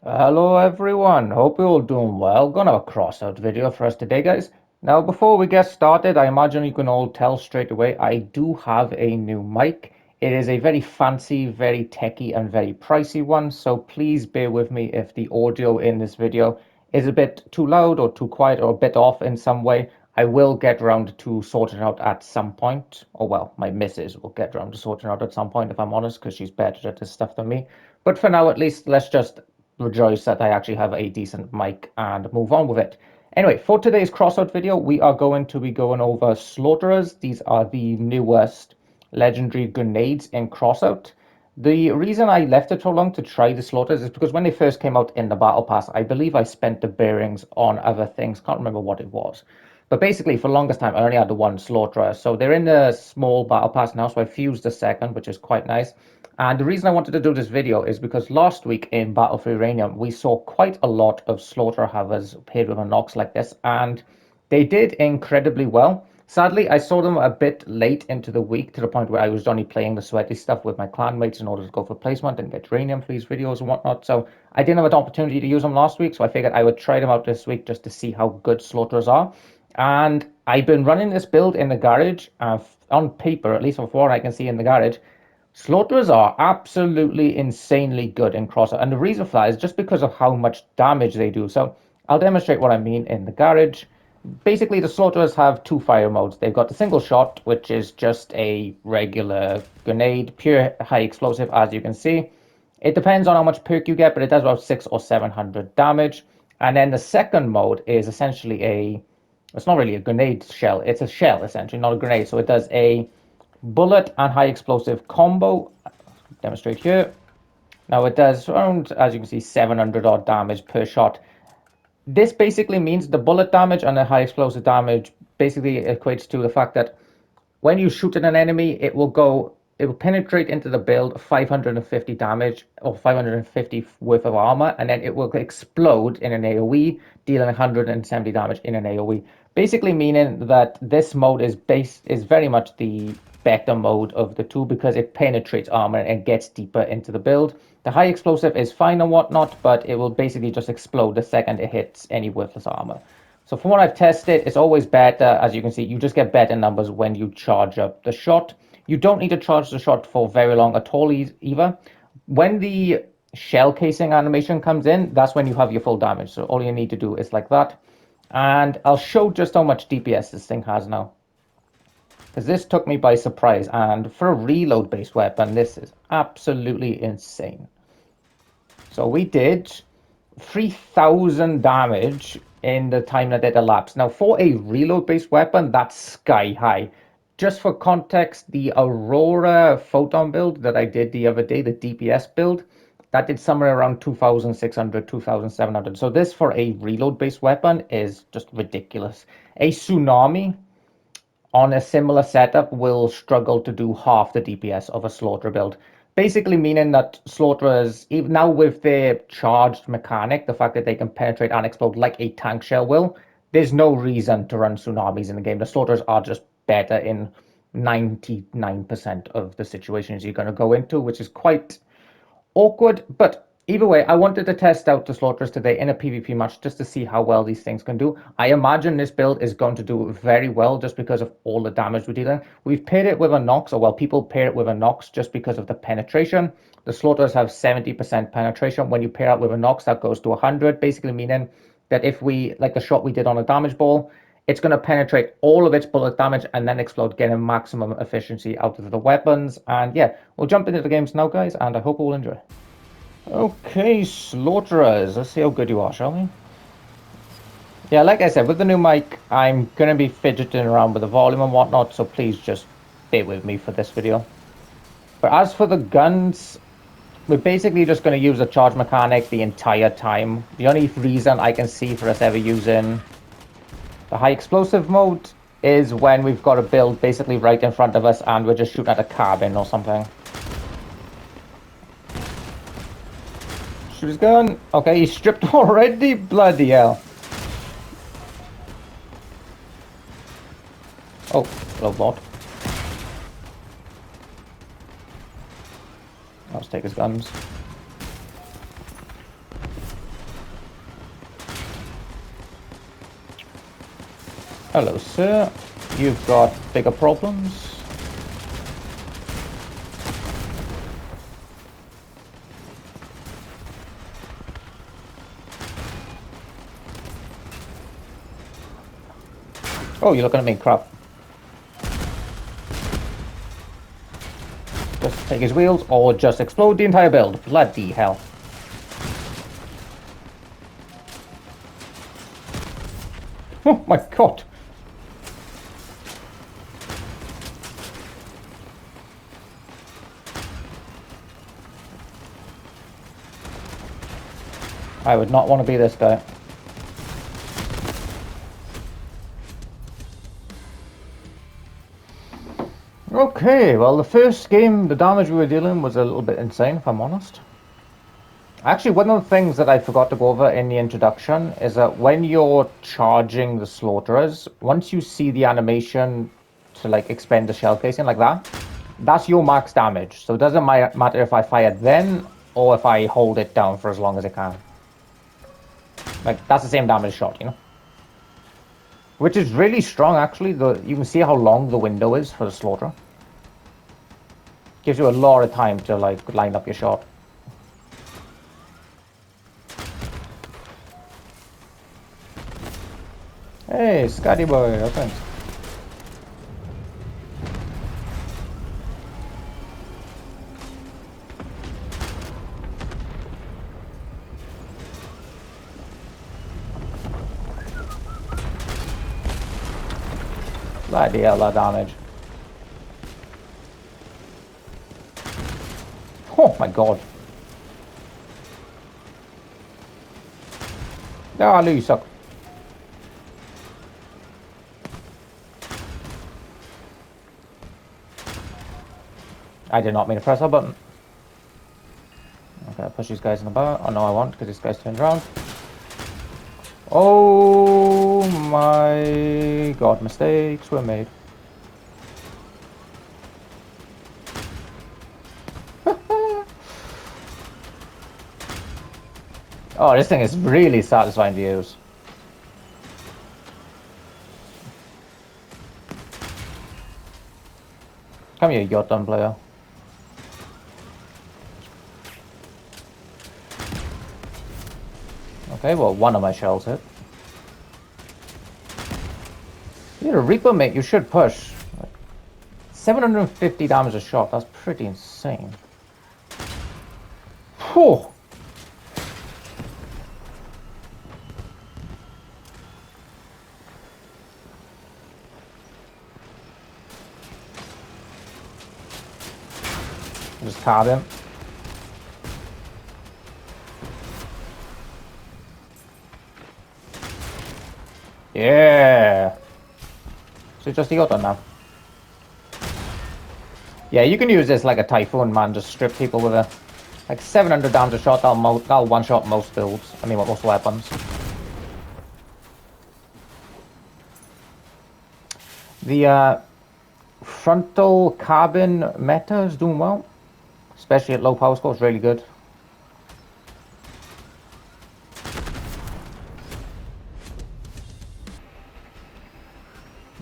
Hello everyone, hope you're all doing well. Gonna have a crossout video for us today, guys. Now, before we get started, I imagine you can all tell straight away, I do have a new mic. It is a very fancy, very techy, and very pricey one, so please bear with me if the audio in this video is a bit too loud or too quiet or a bit off in some way. I will get around to sorting out at some point, or well, my missus will get around to sorting out at some point, if I'm honest, because she's better at this stuff than me. But for now, at least, let's just rejoice that I actually have a decent mic and move on with it. Anyway, for today's crossout video, we are going to be going over slaughterers. These are the newest legendary grenades in crossout. The reason I left it so long to try the slaughterers is because when they first came out in the battle pass, I believe I spent the bearings on other things. Can't remember what it was. But basically, for the longest time, I only had the one slaughterer. So they're in the small battle pass now, so I fused the second, which is quite nice. And the reason I wanted to do this video is because last week in Battle for Uranium, we saw quite a lot of slaughter havers paired with a Nox like this, and they did incredibly well. Sadly, I saw them a bit late into the week to the point where I was only playing the sweaty stuff with my clanmates in order to go for placement and get uranium for these videos and whatnot. So I didn't have an opportunity to use them last week, so I figured I would try them out this week just to see how good slaughterers are. And I've been running this build in the garage, on paper, at least from what I can see in the garage. Slaughterers are absolutely insanely good in Crossout, and the reason for that is just because of how much damage they do. So I'll demonstrate what I mean in the garage. Basically, the Slaughterers have two fire modes. They've got the single shot, which is just a regular grenade, pure high explosive, as you can see. It depends on how much perk you get, but it does about 600 or 700 damage. And then the second mode is essentially it's not really a grenade shell, it's a shell essentially, not a grenade. So it does a bullet and high explosive combo. Demonstrate here. Now it does around, as you can see, 700 odd damage per shot. This basically means the bullet damage and the high explosive damage basically equates to the fact that when you shoot at an enemy, it will penetrate into the build 550 damage or 550 worth of armor, and then it will explode in an AoE, dealing 170 damage in an AoE. Basically meaning that this mode is very much the better mode of the two because it penetrates armor and gets deeper into the build. The high explosive is fine and whatnot, but it will basically just explode the second it hits any worthless armor. So from what I've tested, it's always better. As you can see, you just get better numbers when you charge up the shot. You don't need to charge the shot for very long at all either. When the shell casing animation comes in, that's when you have your full damage. So all you need to do is like that. And I'll show just how much DPS this thing has now, because this took me by surprise. And for a reload based weapon, this is absolutely insane. So we did 3,000 damage in the time that it elapsed. Now, for a reload-based weapon, that's sky high. Just for context, the Aurora Photon build that I did the other day, the DPS build, that did somewhere around 2,600, 2,700. So this for a reload-based weapon is just ridiculous. A Tsunami on a similar setup will struggle to do half the DPS of a Slaughter build. Basically meaning that Slaughterers, even now with their charged mechanic, the fact that they can penetrate and explode like a tank shell will, there's no reason to run Tsunamis in the game. The Slaughterers are just better in 99% of the situations you're going to go into, which is quite awkward. But either way, I wanted to test out the Slaughterers today in a PvP match just to see how well these things can do. I imagine this build is going to do very well just because of all the damage we're dealing. We've paired it with a Nox, or well, people pair it with a Nox just because of the penetration. The Slaughterers have 70% penetration. When you pair it with a Nox, that goes to 100, basically meaning that if we, like the shot we did on a damage ball, it's going to penetrate all of its bullet damage and then explode, getting maximum efficiency out of the weapons. And yeah, we'll jump into the games now, guys, and I hope you all enjoy. Okay, Slaughterers, let's see how good you are, shall we? Yeah, like I said, with the new mic, I'm going to be fidgeting around with the volume and whatnot, so please just bear with me for this video. But as for the guns, we're basically just going to use the charge mechanic the entire time. The only reason I can see for us ever using the high explosive mode is when we've got a build basically right in front of us and we're just shooting at a cabin or something. Shoot his gun. Okay, he's stripped already? Bloody hell. Oh, hello bot. Let's take his guns. Hello, sir. You've got bigger problems. Oh, you're looking at me, crap. Just take his wheels or just explode the entire build. Bloody hell. Oh my god. I would not want to be this guy. Okay, well the first game, the damage we were dealing was a little bit insane, if I'm honest. Actually, one of the things that I forgot to go over in the introduction is that when you're charging the slaughterers, once you see the animation to like expend the shell casing like that, that's your max damage. So it doesn't matter if I fire then or if I hold it down for as long as I can. Like, that's the same damage shot, you know? Which is really strong, actually. You can see how long the window is for the slaughter. Gives you a lot of time to, like, line up your shot. Hey, Scotty boy, oh, thanks. Bloody hell, that damage. Oh my god. Ah, Lou, you suck. I did not mean to press that button. Okay, I'll push these guys in the bar. Oh no, I won't, because this guy's turned around. Oh my god, mistakes were made. Oh, this thing is really satisfying to use. Come here, you dumb player. Okay, well, one of my shells hit. You're a Reaper, mate. You should push. Like, 750 damage a shot. That's pretty insane. Whew. Just carve him. Yeah. So just the other now. Yeah, you can use this like a typhoon, man. Just strip people with a like 700 damage a shot. That'll one shot most builds. I mean, most weapons. The frontal carbon meta is doing well, especially at low power score. It's really good.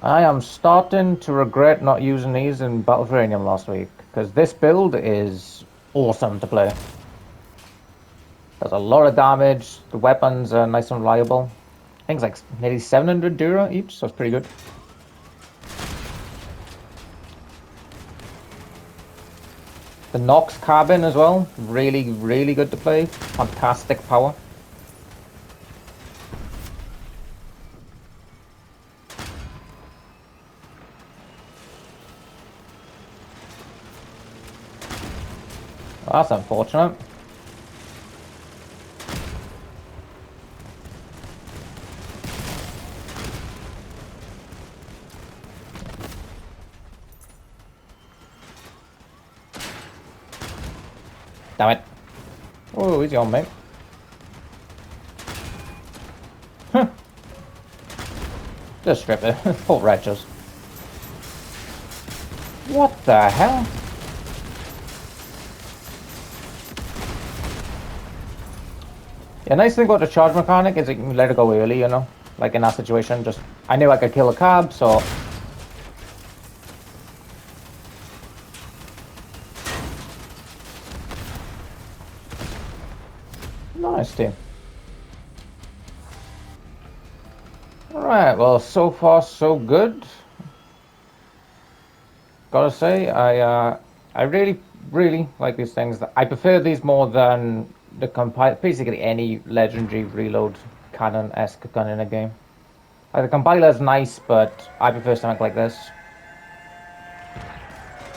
I am starting to regret not using these in Battle for Uranium last week, because this build is awesome to play. Does a lot of damage, the weapons are nice and reliable. Things like nearly 700 Dura each, so it's pretty good. The Nox Carbon as well, really, really good to play. Fantastic power. Well, that's unfortunate. Damn it. Oh, easy on, mate. Huh. Just strip it. Poor wretches. What the hell? Yeah, nice thing about the charge mechanic is you can let it go early, you know? like in that situation. Just I knew I could kill a cab, so. Nice team. Alright, well, so far so good. Gotta say, I really like these things. I prefer these more than the basically any legendary reload cannon-esque gun in a game. Like the compiler's nice, but I prefer something like this.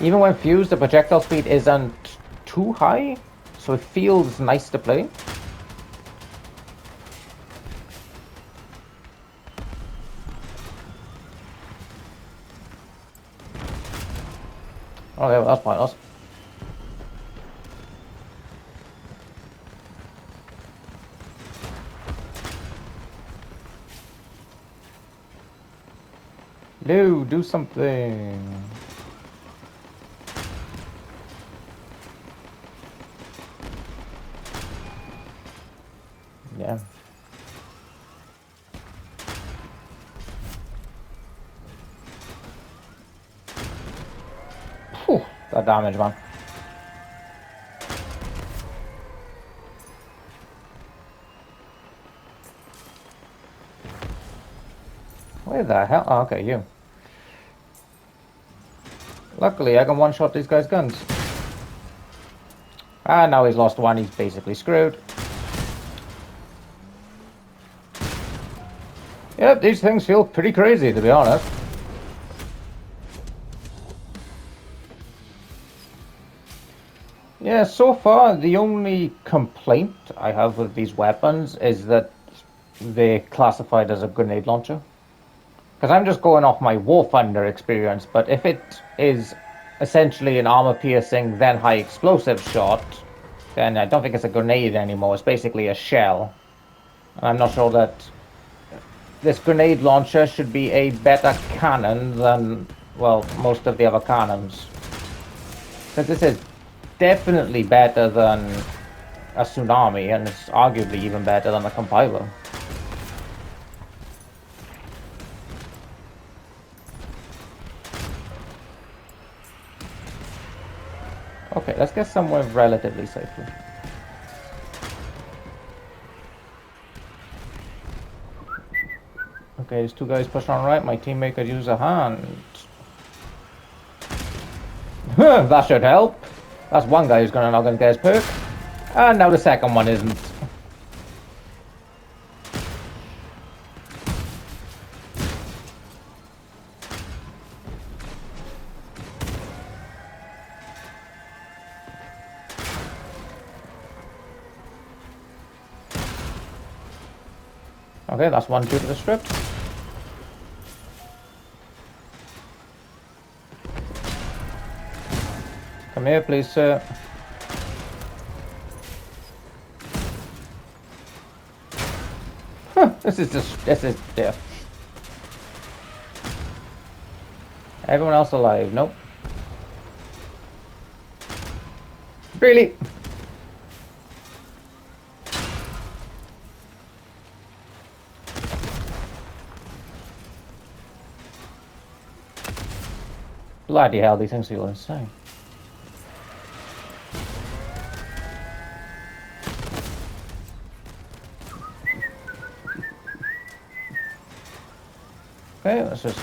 Even when fused, the projectile speed isn't too high, so it feels nice to play. Okay, well, that's pointless. No, do something. Yeah. Whew, that damage, man. Where the hell? Oh, okay, you. Luckily, I can one-shot these guys' guns. Ah, now he's lost one. He's basically screwed. Yep, these things feel pretty crazy, to be honest. Yeah, so far, the only complaint I have with these weapons is that they're classified as a grenade launcher. Because I'm just going off my War Thunder experience, but if it is essentially an armor-piercing, then high-explosive shot, then I don't think it's a grenade anymore. It's basically a shell. And I'm not sure that this grenade launcher should be a better cannon than, well, most of the other cannons. Because this is definitely better than a tsunami, and it's arguably even better than a compiler. Okay, let's get somewhere relatively safely. Okay, there's two guys pushing on right. My teammate could use a hand. That should help. That's one guy who's gonna not gonna get his perk. And now the second one isn't. Okay, that's one due to the script. Come here, please, sir. This is death. Everyone else alive? Nope. Really? Bloody hell, these things feel insane. Okay, let's just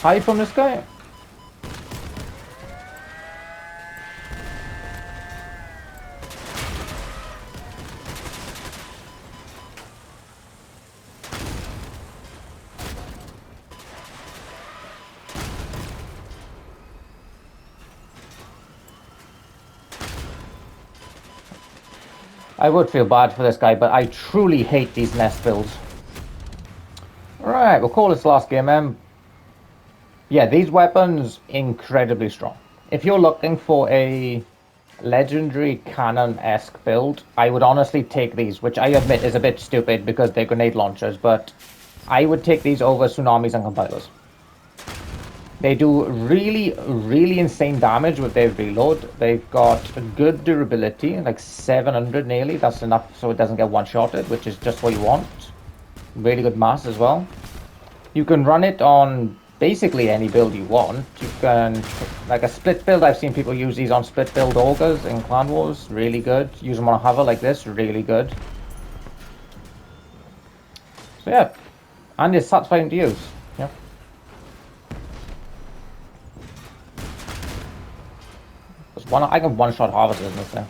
hide from this guy. I would feel bad for this guy, but I truly hate these nest builds. Alright, we'll call this last game, yeah, these weapons, incredibly strong. If you're looking for a legendary cannon-esque build, I would honestly take these, which I admit is a bit stupid because they're grenade launchers, but I would take these over tsunamis and compilers. They do really insane damage with their reload. They've got good durability, like 700 nearly. That's enough so it doesn't get one-shotted, which is just what you want. Really good mass as well. You can run it on basically any build you want. You can, like a split build, I've seen people use these on split build augurs in Clan Wars, really good. Use them on a hover like this, really good. So yeah, and it's satisfying to use. Yeah. I can one-shot harvesters in this thing.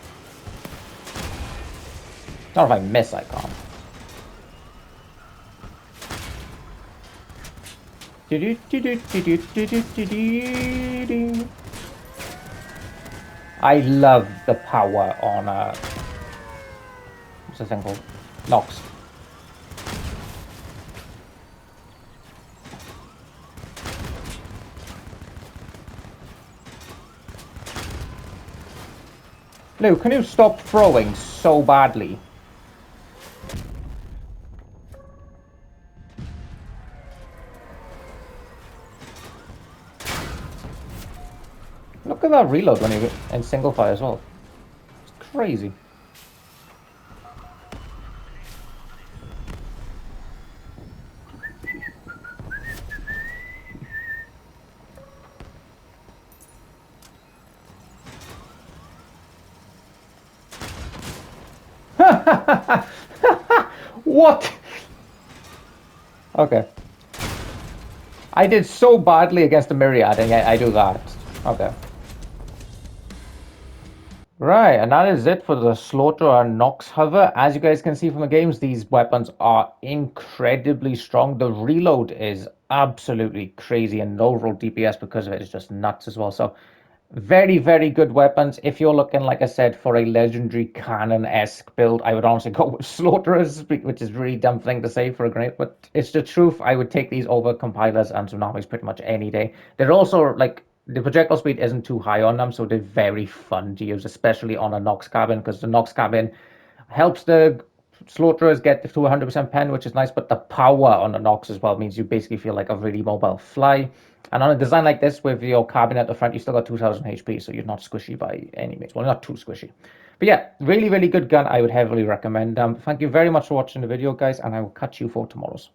Not if I miss, I can't. I love the power on what's this thing called? Nox. Lou, can you stop throwing so badly? Look at that reload when you in single fire as well. It's crazy. What? Okay. I did so badly against the Myriad, and yet I do that. Okay. Right, and that is it for the Slaughterer Nox Hover. As you guys can see from the games, these weapons are incredibly strong. The reload is absolutely crazy, and the overall DPS because of it is just nuts as well. So very, very good weapons. If you're looking, like I said, for a legendary cannon-esque build, I would honestly go with Slaughterers, which is a really dumb thing to say for a grenade, but it's the truth. I would take these over Compilers and Tsunamis pretty much any day. They're also, like, the projectile speed isn't too high on them, so they're very fun to use, especially on a Nox cabin, because the Nox cabin helps the Slaughterers get to 100% pen, which is nice, but the power on the Nox as well means you basically feel like a really mobile fly. And on a design like this, with your carbine at the front, you still got 2000 HP, so you're not squishy by any means. Well, not too squishy. But yeah, really, really good gun. I would heavily recommend. Thank you very much for watching the video, guys, and I will catch you for tomorrow's.